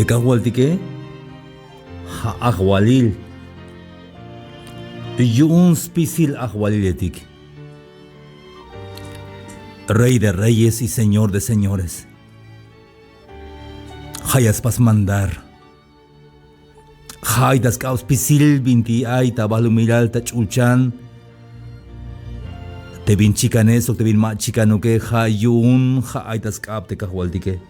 Ekahualtique, ha ahualil, yun spisil ahualiletik. Rey de reyes y señor de señores. Hayas pas mandar. Haydas kaus pisil binti ay tabalumiral tachuchan. Te bin chicanes o te bin ma chicano que hayun haydas kap te kahualtique.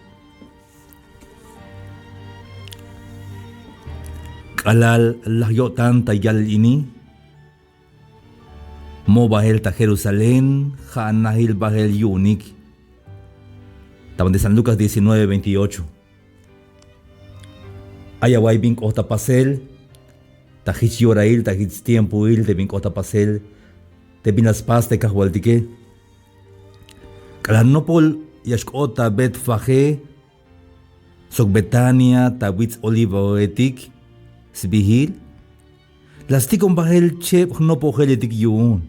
Kalal lahyotan tayal ini. Mo bahel ta Jerusalén, ha nahil bahel yunik. Taban de San Lucas 19:28. Ayaway bin kota pasel, ta hich yorail, ta hich tiempo il, te bin kota pasel, te bin las pas te kahualtique. Kalanopol yashkota bet faje, sok Betania, ta witz olivoetik, sbihil. Las tikon bahel chep no poheletik yun.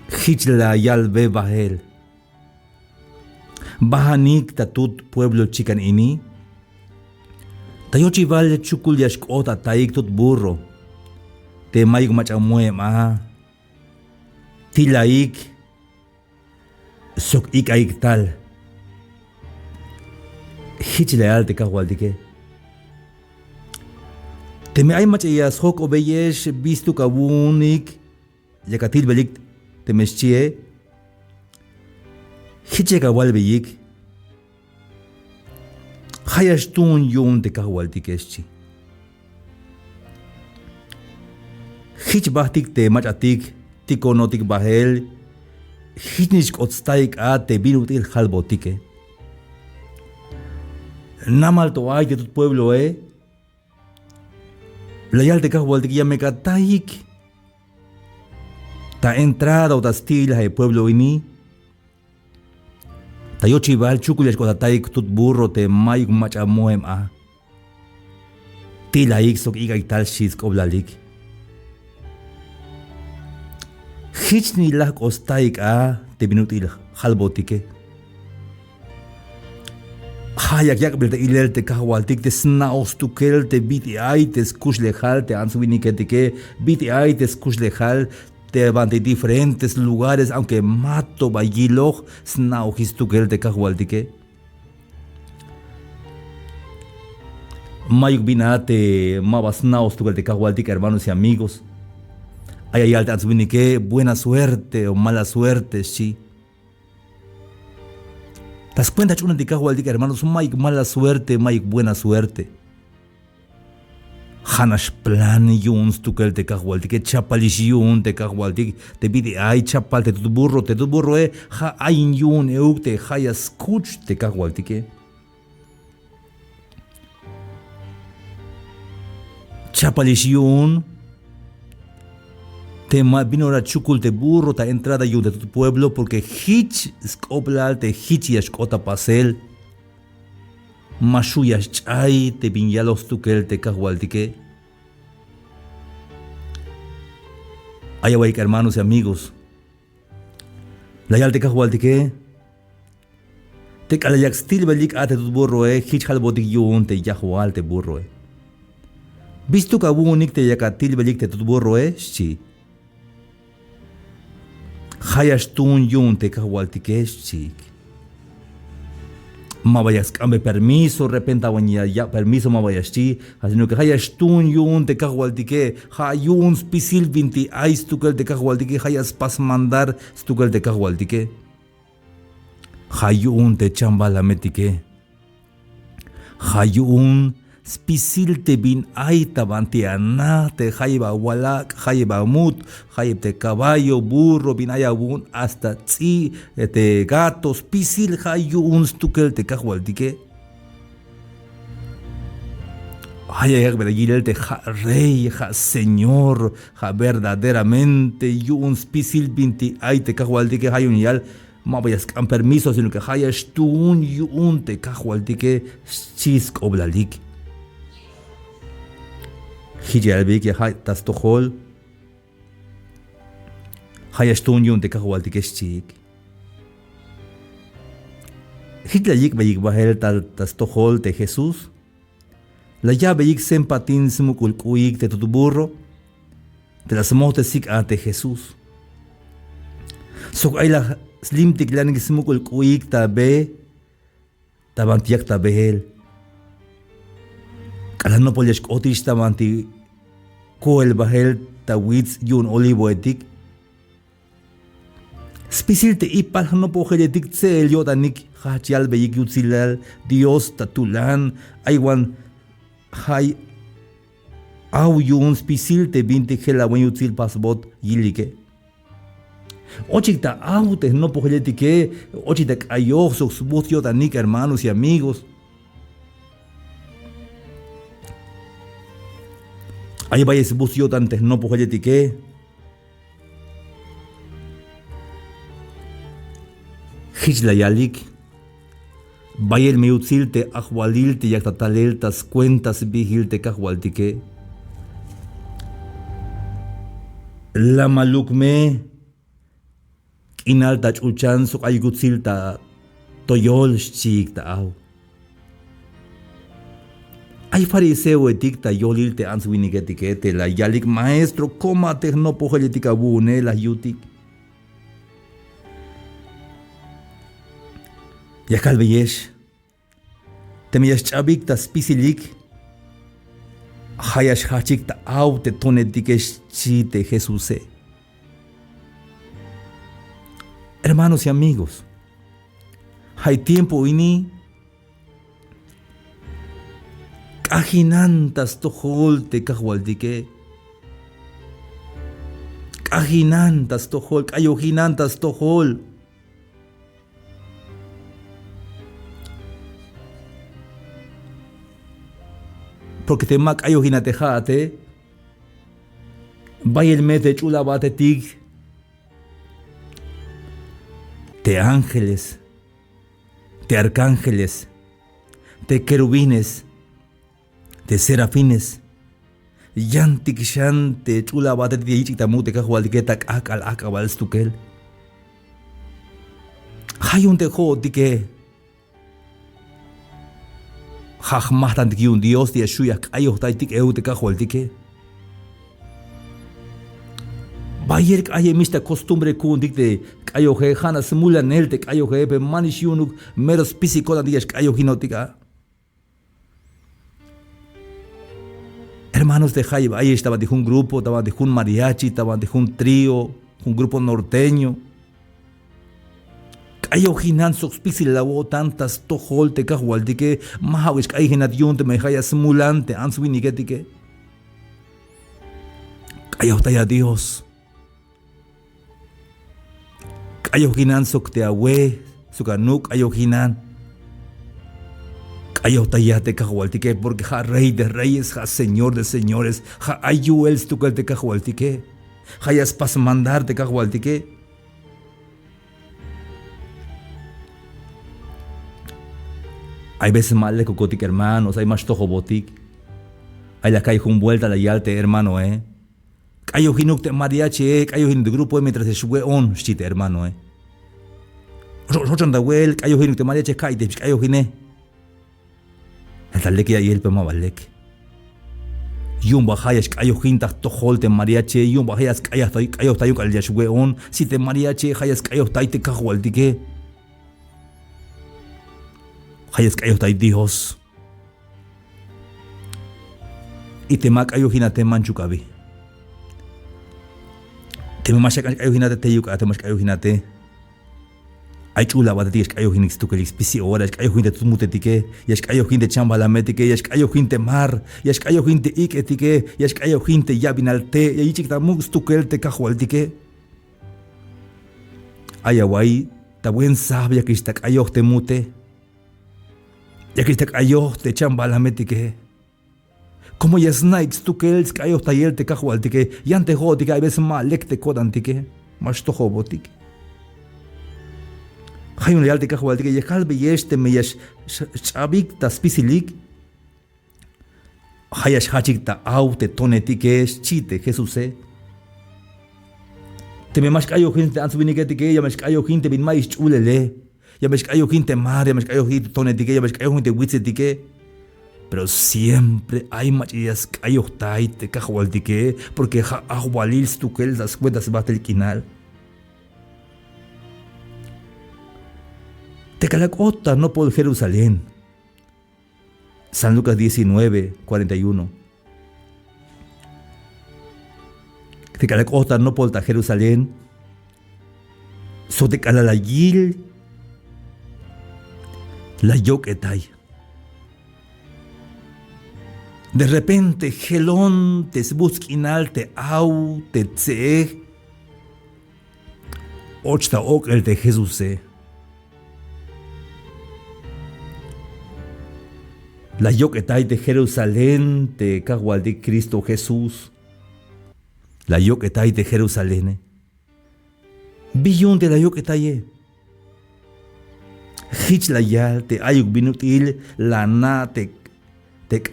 Hichla yalbe bahel. Bahanik tatut pueblo chican ini. Tayochi val chukul yashkota taik tut burro. Te mayuk machamue ma. Tilaik. Sok ik aik tal. Hichla yal te kahualdike. Te me ay machayas hok obeyesh bistu kabunik. Yakatil belik te meschie. Hiche kawal beyik. Hayashtun yun te kahualtikeschi. Hich bahtik te machatik. Tikonotik bahel. Hichnish kotstaik a te binutil halbotike. Namal to ay de tu pueblo La yal te kahualtik ya me kataik. Ta entrada o tastil el pueblo ini. Ta yo chival chukulias kotataik tut burro te mayuk machamoem a. Tilaik sok igay tal shis koblalik. Hichni lak ostaik a te binutil halbotike. Hayak yak belte ilel te kahualtik te snaos tukel te biti ay te skuslejal te ansubiniketike biti ay te skuslejal te van de diferentes lugares aunque mato bayiloj snaojis tukel te kahualtike. Mayuk binate mabas naos tukel te kahualtike, hermanos y amigos. Ay te ansubinike buena suerte o mala suerte sí. ¿Te das cuenta, chuna de kahualtik, hermanos? Mayik mala suerte, mayik buena suerte. Hanash plan yuns tukel te kahualtik, chapalish yun te kahualtik, te bidi ay chapal te tu burro ha ayin yun euk te haya skuch te kahualtik. Chapalish yun. Te binora chukul te burro ta entrada yun de tu pueblo porque hich skoblal te hich yashkota pasel. Mashu yashchay te binyalos tukel te kahualtike. Ayaway hermanos y amigos. La yal te kahualtike. Te kalayak stil belik ate tu burro hich halbotik yun te yahual te burro Vistu kabunik te yakatil belik te tu burro shi. Hayashtun yun te kahualtikeshchik. Mabayas cambe permiso, repenta ya permiso mabayashchi, sino que hayashtun yun te kahualtike, hayun spisil vinti ais tukel te kahualtike, hayas pas mandar stukel te kahualtike. Hayun te chambalametike. Hayun spisil te bin ay tabantiana te jaiba walak, jaiba mut, jaib te caballo, burro, bin ayabun, hasta tzi, te gato, spisil hayun stukel te kahualtike. Hayayak beragilel te ja rey, ja señor, ja verdaderamente yun spisil binti ay te kahualtike hayun yal. Ma vayas con permiso, sino que hayas tun yun te kahualtike chisk oblalik. Hijalbik ya hay tastohol. Hayashtun yun te kahualtik eschik. Hitlayik beyik bahel tas tohol te Jesús. La ya beyik sempatin smukulkuik te tutuburro. Te las motesik ante Jesús. Sok ay la slimtik lanik smukulkuik ta be. Tabantiak ta behel. Kalano polyesh otish tabanti koel bahel ta wits yun olivo etik. Spisil te ipal no pojetik tsel yotanik hachial beyik yutzilal Dios tatulan aywan hay au yun spisil te binte hela wen yutzil pasbot yilike. Ochita aute no pojetik ochita ayoh sok yotanik hermanos y amigos. Ahí vaya ese bus yotantes no pojetik Hijla yalik, bayel meutsilte ahualilte yaktataleltas cuentas vigilte kahualtike. La malukme inalta chuchan so aygutzilta toyol chikta au. Ay fariseo etikta yolilte answinigetikete la yalik maestro coma no pojetika bune la yutik. Yakal beyesh, temiyash chabik ta spisilik, hayash hachik ta au te tonetikesh chite Jesuse. Hermanos y amigos, hay tiempo ini, kahinantas tohol te kahualdike, kahinantas tohol, kayohinantas tohol. Porque te mac ayohinate jate, vaya el mes de chula batetig, te ángeles, te arcángeles, te querubines, te serafines, yantik shante chula batetig yichitamute kahualiketak akal akabal stukel. Hayun te jotike. Hajmahtan tiki un Dios de Ashuyak ayo taitik eute kahualtike. Bayer aye mista costumbre kundik de ayo he hana smula nelte ayo he pe manish yunuk meros pisikola dias ayo hinotika. Hermanos de Jaiba, ahí estaba de un grupo, estaba de un mariachi, estaba de un trío, un grupo norteño. Ayo hinan soxpisi lawo tantas toholte kahualtike, mahawish ay hinat yunte me haya simulante answinigetike. Ayo taya Dios. Ayo hinan sokte awe, sukanuk ayo hinan. Ayo tayate kahualtike, porque ja rey de reyes, ja señor de señores, ja ayuel stukalte kahualtike, ja yaspas mandarte kahualtike. Hay veces más le cocotic hermanos, hay más tojo botic. Hay la calle con vuelta la yalte hermano, Cayo hinuk te mariachi, cayo hin de grupo mientras se sube on chite hermano, Rochon da wel, cayo hinuk te mariachi kaite, cayo hine. El tal que ahí el pema valek. Yumba hayas cayo hinta tojol te mariachi, yumba hayas cayo tayo cal ya sube on, si te mariachi hayas cayo taite cajualtique. Hayas kayo tay Dios. Y te mac ayo hinate manchukabi. Te mamasha kayo hinate te yuk ate mas kayo hinate. Ay chula bata tigas kayo hinix tukelis pisi horas kayo hinte tumutetike, yas kayo hinte chambalametike, yas kayo hinte mar, yas kayo hinte iketike, yas kayo hinte yabinalte, yayichik tamus tukelte kahualtike. Ayawai ta buen sabia que está kayo te mute. Ya que te cayó, te chambalametike. Como ya snakes, tu que el cayó tayel te cajualtike, y ante jotica, hay veces más lecte codantike, más tojo botic. Hay un real te cajualtike, y calve y este me yash chabik ta spisilik. Hayash hachik ta au te tonetike, chite, Jesús. Te me más cayo gente, ansubinike, ya me cayo gente, bin mais chulele. ya me cayo gente mar, ya me cayo gente tonetique, ya me cayo gente huitzetique. Pero siempre hay machillas cayo taite, cajualtique, porque ahualil stukel las cuentas bate el quinal. Te calacota no por Jerusalén. San Lucas 19, 41. Te calacota no por Jerusalén. So te calalayil la yoquetay. De repente, gelón te busquinal te au te tse. Ochta ok el de Jesús. La yoquetay de Jerusalén te cagual de Cristo Jesús. La yoquetay de Jerusalén. Billón de la yoquetay. Hich la yal te ayuk binutil la na te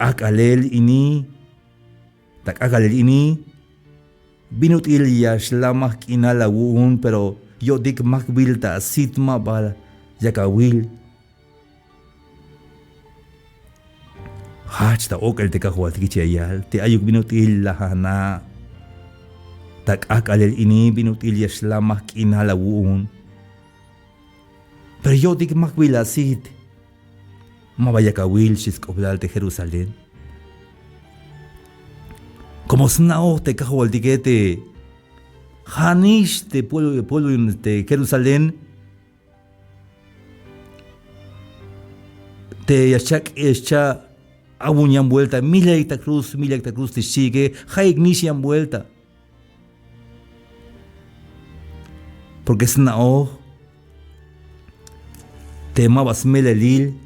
akalel ini. Tak akalel ini. Binutil yash la makina la wuun pero yo dik makbil ta sitma bal yakawil. Hach ta okal te kahuat kichayal te ayuk binutil la hana. Tak akalel ini binutil yash la makina la wuun. Pero yo dik makbil asit. Mabayakawil shiskoblal de Jerusalén. Como snao te kahual te Hanish de pueblo de Jerusalén. Te yachak escha abuñan vuelta, mila hecta cruz te sigue, haignishan vuelta. Porque snao te mabas melelil.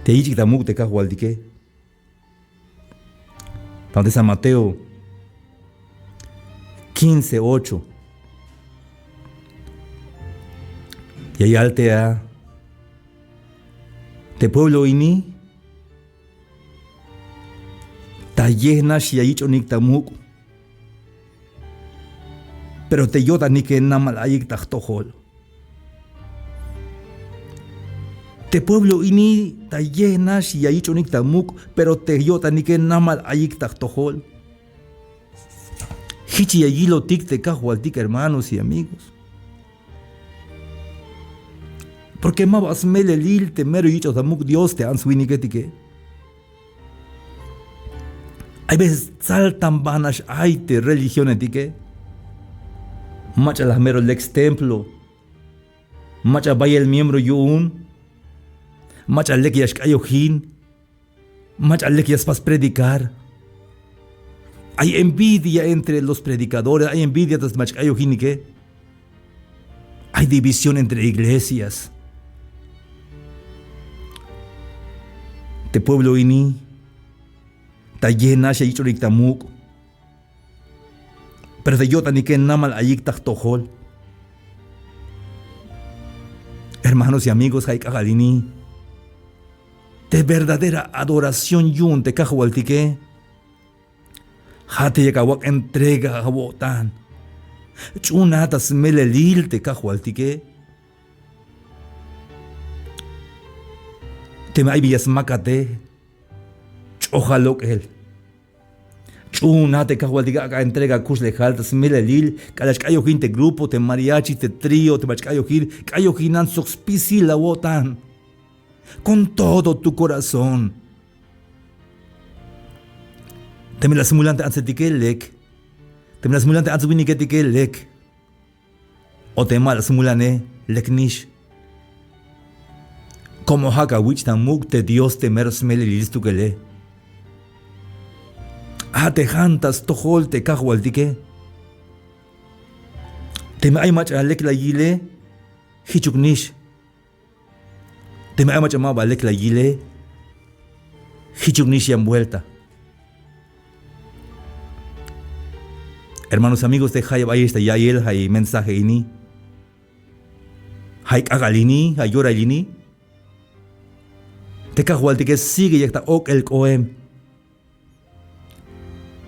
Te ichik tamuk te kahual dike. Donde San Mateo 15:8. Y ahí altea te pueblo ini ta llena si ahí chonik tamuk. Pero te yota ni que namal ayik tahtojol. Te pueblo ini ta llena si ahí chonik tamuk, pero te yota ni que namal ayik tahtojol. Hichi allí lo tic te cajual tic, hermanos y amigos. Porque mabas melelil te mero yicho tamuk Dios te ansuiniquetique. Hay veces saltan vanas ay te religión etique. Macha las mero lex templo. Macha vaya el miembro yun. Macha lek yashkayohin. Macha lek yaspas predicar. Hay envidia entre los predicadores, hay envidia de machkayohin que. Hay división entre iglesias. Te pueblo ini. Ta llena se hizo tamuk. Pero de yota ni que namal ayik tahtojol. Hermanos y amigos, hay cagalini. De verdadera adoración yun te cajualtique. Hate yakawak entrega a botan. Chunatas melelil te cajualtique. Te me villas macate. Chojalok él. Chunate cajualtique acá entrega kuslejaltas melelil. Calashkayo te grupo, te mariachi, te trío, te machkayo cayojinan soxpisi la botan. Con todo tu corazón. Te me la simulante ansetique lek. Te me la simulante answiniquetique lek. O te mal simulane leknish. Como haka wich tamuk te Dios te meros melilistu que le. Te jantas tojol te cajualtique. Te me hay macha lek la yile. Hichuknish. Te me ama chamaba lek la yile. Hichuknish vuelta. Hermanos amigos de Hay Bayesta Yayel, hay mensaje ini. Hay kagalini, hay yoralini. Te cajualti que sigue yakta ok el coem.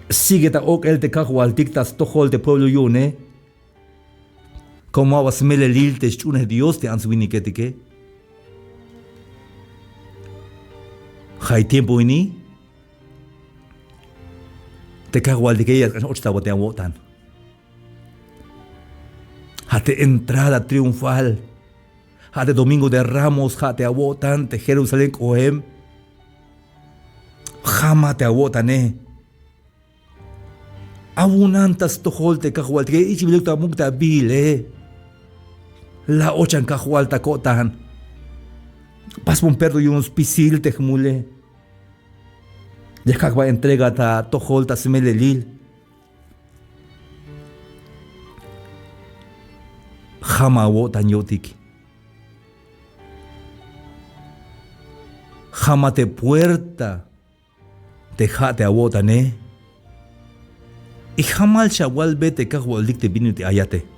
Sigue ta ok el te cajualti tas tojol de pueblo yune. como awas melelil te chune Dios te answini que hay tiempo ini te cagual de que ellas ochta bote wotan hate entrada triunfal hate domingo de Ramos hate awotan te Jerusalén cohem jama te awotane abunantas tojol te cagual de que ichibilukta mukta bile la ochan cajual ta kotan pas un perdo y unos pisil te jmule ya cagua entrega ta tojol ta semelelil jama wotan yotik jama te puerta te jate awotane y jamal shawal bete cajual dicte vino te ayate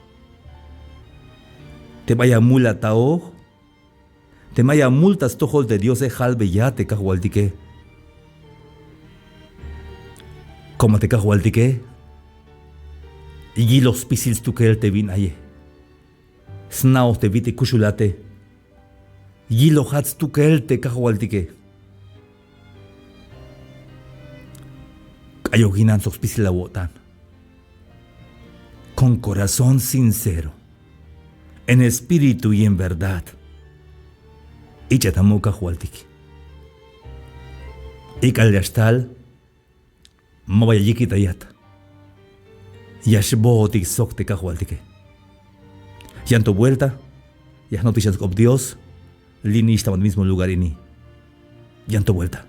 te vaya mula tao, te vaya multas tojol de Dios halbe ya te cajualtique. Como te cajualtique, y los pisils tu que te vin aye. Snaos te vite kushulate, y lo hats tu que te cajualtique. Ayoginan sos pisila botan. Con corazón sincero. En espíritu y en verdad. Y chatamuca hualtik. Y calyastal, mabayayikitayat. Yashbotik sokte cajualtique. Y en tu vuelta, ya noticias con Dios, lini estaba en el mismo lugar y en tu vuelta.